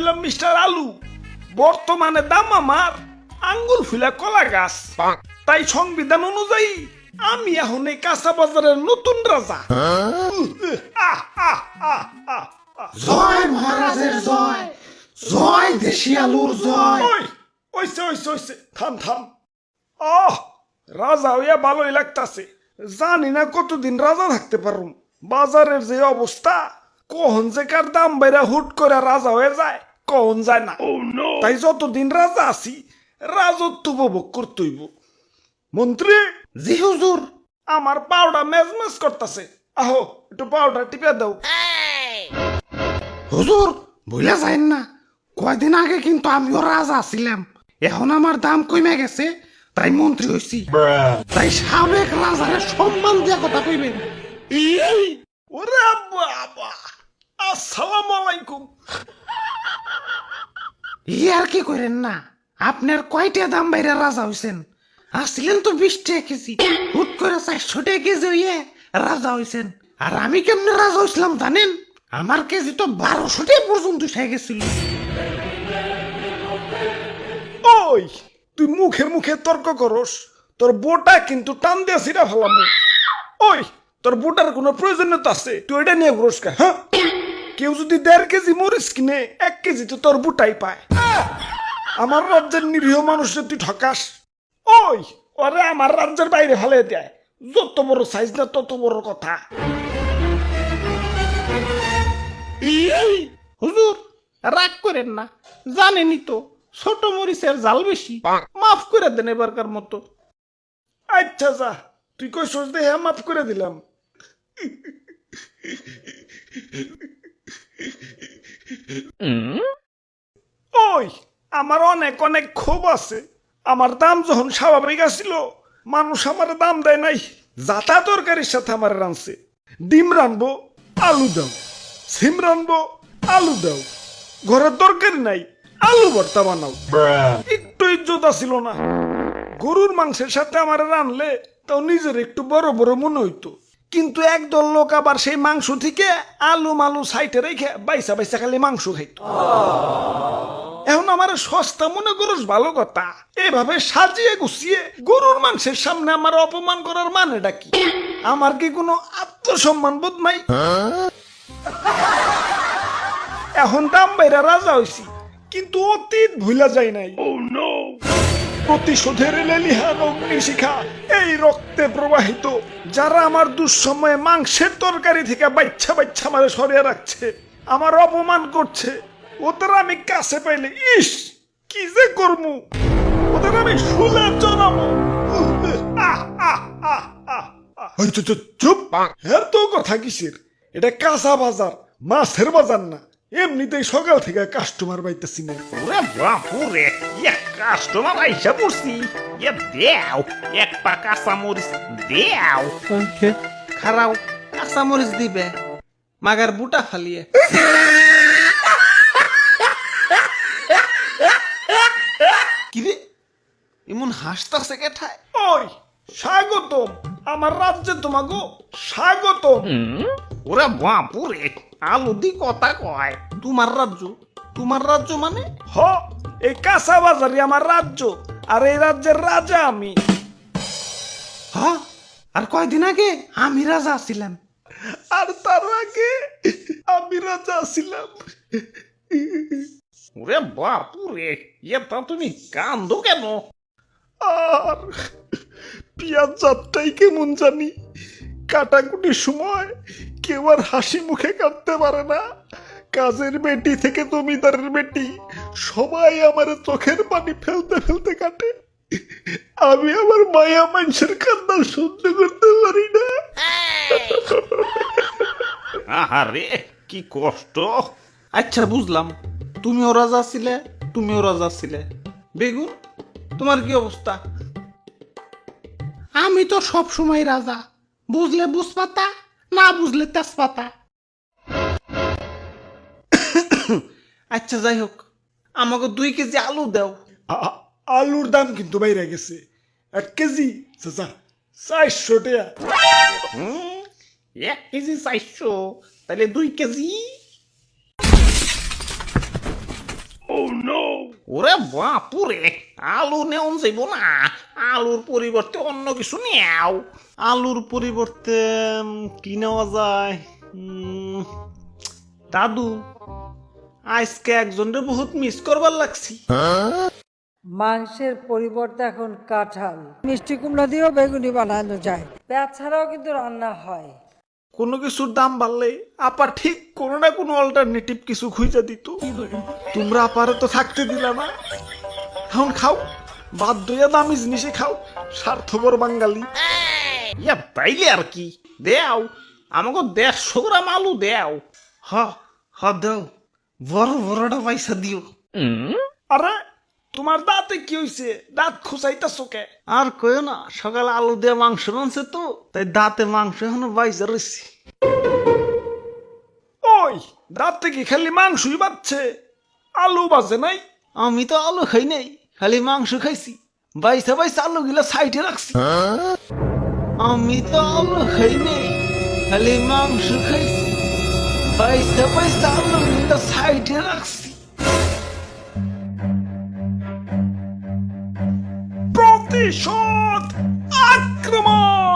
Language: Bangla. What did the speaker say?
হইলাম মিস্টার আলু, বর্তমানে দাম আমার আঙ্গুল ফুলা কলা গাছ। তাই সংবিধান অনুযায়ী আমি এখন এই কাঁচা বাজারের নতুন রাজা। আহ, আহ, আহ, আহ, আহ। জয় মহারাজের জয়, জয় দেশি আলুর জয়। ওই ওইসে ওইসে ওইসে থাম থাম। আহ, রাজা হইয়া ভালোই লাগতাছে। জানি না কতদিন রাজা থাকতে পারুম। বাজারের যে অবস্থা, কখন যে কার দাম বাইরা হুট করে রাজা হয়ে যায় কখন যায় না। তাই যতদিন রাজা আছি রাজত্ব উপভোগ করতেইব। মন্ত্রী, জি হুজুর। আমার পাউডা মেজমেজ করতেছে, আহো একটু পাউডার টিপে দাও। হুজুর ভুলে যাইন না, কয়দিন আগে কিন্তু আমিও রাজা ছিলাম। এখন আমার দাম কমে গেছে, তাই মন্ত্রী হইছি। তাই সাবেক রাজারে সম্মান দিয়া কথা কইবেন। ওরে বাবা, আসসালামু আলাইকুম। আর কি করেন না, আপনার কয়টা দাম বাইরে রাজা হইছেন? আসছিলেন তো 20 টাকা কেজি, হুট করে 400 টাকা কেজি হইয়ে রাজা হইছেন। আর আমি কেমনে রাজা হইছিলাম জানেন? আমার কেজি তো 1200 টাকা পর্যন্ত উঠে গেছিল। ওই তুই মুখে মুখে তর্ক করস, তোর বোটা কিন্তু টান দিয়া ছিড়া ফেলাম। ওই তোর বোটার কোনো প্রয়োজনীয়তা আছে? তুই এটা নিয়ে ঘুরস কা? হ্যাঁ, কেউ যদি 1.5 কেজি মরিচ কিনে 1 কেজি তো তোর বুটাই পায়। আমার রাজ্যের নিরীহ মানুষের তুই ঠকাস। ওই ওরে আমার রাজ্যের বাইরে ফেলে দেয়। যত বড় সাইজ না তত বড় কথা। হুজুর রাগ করেন না, জানেনই তো ছোট মরিচের জাল বেশি। মাফ করে দেন এবারকার মতো। আচ্ছা যা, তুই কই সোজ দে, হ্যাঁ মাফ করে দিলাম। ওই আমার অনেক অনেক ক্ষোভ আছে। আমার দাম যখন স্বাভাবিক আসিল, মানুষ আমার দাম দেয় নাই। যাতা তরকারির সাথে আমার রাঁধছে। ডিম রানবো, আলু দাও। সিম রানবো, আলু দাও। ঘরের তরকারি নাই, আলু ভর্তা বানাও। একটু ইজ্জত আসিল না। গরুর মাংসের সাথে আমার রানলে তাও নিজের একটু বড় বড় মনে হইতো। কিন্তু একদল লোক আবার সেই মাংস থেকে আলু মালু সাইটে রেখে বাইসা বাইসা খালি মাংস খাইতো। এখন আমার সস্তা মনে করস ভালো কথা, এভাবে সাজিয়ে গুছিয়ে গরুর মাংসের সামনে আমার অপমান করার মানেটা কি? আমার কি কোনো আত্মসম্মান বোধ নাই? এখন দাম বাইরা রাজা হইছি, কিন্তু অতীত ভুলা যায় নাই। প্রতিশোধের লেলিহান অগ্নিশিখা এই রক্তে প্রবাহিত। যারা আমার দুঃসময়ে মাংসের তরকারি থেকে বাচ্চা বাচ্চা আমারে সরিয়ে রাখছে, আমার অপমান করছে, ওদের আমি কাছে পাইলে ইস কি যে করমু, ওদের আমি শুলে জনাবো। চুপ, এত কথা কিসের? এটা কাঁচা বাজার, মাছের বাজার না। এমনিতেই সকাল থেকে কাস্টমার পাইতেছি না। ওরে বাপুরে, কাস্টমার আইসা পড়ছি। দেও এক পা কাঁচা মরিচ দেও। খারাও কাঁচা মরিচ দিবে, মাগার বুটা ফালিয়ে। কিরে এমন হাসতাছে কেঠায়? ওই স্বাগতম আমার রাজ্যে, তোমাকে স্বাগতম। ওরে বাপুরে, আলু দি কথা কয়। তোমার রাজ্য? তোমার রাজ্য মানে? হ, এই কাঁচা বাজারই আমার রাজ্য, আর এই রাজ্যের রাজা আমি। হ্যাঁ, আর কয়দিন আগে আমি রাজা ছিলাম। আর তার আগে আমি রাজা ছিলাম। ওরে বাপুরে, তা তুমি কান্দো কেন? আর পিয়াজ যাত্রাই কেমন জানি, কাটাকুটির সময় কেউ আর হাসি মুখে কাটতে পারে না। কাজের বেটি থেকে জমিদারের বেটি সবাই আমার চোখের পানি ফেলতে ফেলতে কাটে। আমি আমার মায়া মানুষের কান্না সহ্য করতে পারি না। আহারে কি কষ্ট। আচ্ছা বুঝলাম, তুমিও রাজা ছিলে, তুমিও রাজা ছিলে। বেগুন, তোমার কি অবস্থা? আমি তো সব সময় রাজা, বুঝলে বুঝপাতা, না বুঝলে তেজপাতা। আচ্ছা যাই হোক, আমাকে 2 কেজি আলু দাও। আলুর দাম কিন্তু বাইরে গেছে। 1 কেজি 400 টাকা। 1 কেজি 400, তাহলে 2 কেজি। ওরে বাপুরে, আলু নেওন যাইব না, আলুর পরিবর্তে অন্য কিছু নেও। আলুর পরিবর্তে কি নেওয়া যায়? দাদু, আজকে একজনরে বহুত মিস করবার লাগছি। মাংসের পরিবর্তে এখন কাঁঠাল, মিষ্টি কুমড়া দিয়েও বেগুনি বানানো যায়, পেঁয়াজ ছাড়াও কিন্তু রান্না হয়। কোনো কিছুর দাম বাড়লে আপা ঠিক কোনো না কোনো অল্টারনেটিভ কিছু খুঁজে দিত। তোমরা আপারে তো থাকতে দিলা না। এখন খাও, বাধ্য হইয়া দামি জিনিসে খাও, স্বার্থপর বাঙালি। ইয়া তাইলে আর কি, দেও আমাকে 150 গ্রাম আলু দেও। হ দাও, বড় বড়টা পয়সা দিও। আরে তোমার দাঁতে কি হইছে? দাঁত খুঁচাইতাছো কে? আর কইও না, সকালে আলু দিয়ে মাংস রানছে তো, তাই দাঁতে মাংস এখনো বাইজা রয়েছে। ওই দাঁতে কি খালি মাংসই বাজছে, আলু বাজে নাই? আমি তো আলু খাই নাই, খালি মাংস খাইছি। বাইসা বাইসা আলু গিলা সাইডে রাখছি। আমি তো আলু খাই নাই, খালি মাংস খাইছি। বাইসা বাইসা আলু গিলা সাইডে রাখছি। প্রতিশোধ, আক্রমণ!